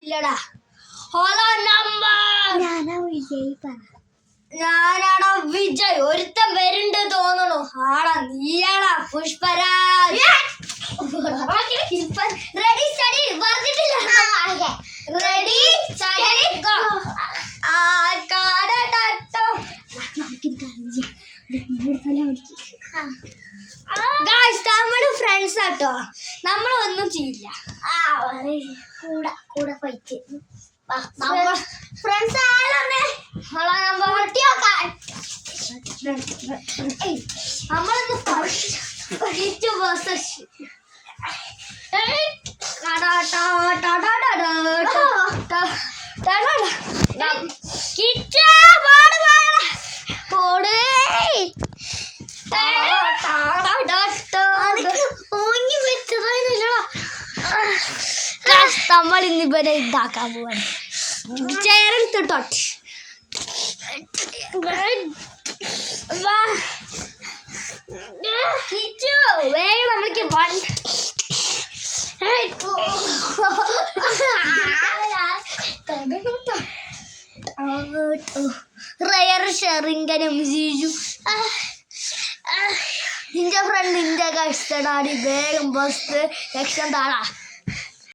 ഇല്ലടാ. ഹോളോ നമ്പർ ഞാനാടാ വിജയ്. ഒരുത്തൻ വരുന്നുണ്ട് തോന്നണു. ആടാ നീയാടാ പുഷ്പരാജ്. റെഡി സ്റ്റഡി പറഞ്ഞിട്ടില്ല. Ready steady go. നമ്മുടെ ഫ്രണ്ട്സ് ആട്ടോ, നമ്മളൊന്നും ചെയ്യില്ല. കൂടെ ഫൈറ്റ് ഫ്രണ്ട്സ് നമ്മളൊന്ന് നമ്മൾ ഇന്നിവരെ ഇതാക്കാൻ പോവാണ്. ചേർത്തിട്ടോ വേഗം നമ്മൾക്ക് റയർ ഷെറിങ്കനും ജിജു നിന്റെ ഫ്രണ്ട് നിന്റെ കഷ്ടടാടി. വേഗം ബസ് ലക്ഷം താടാ.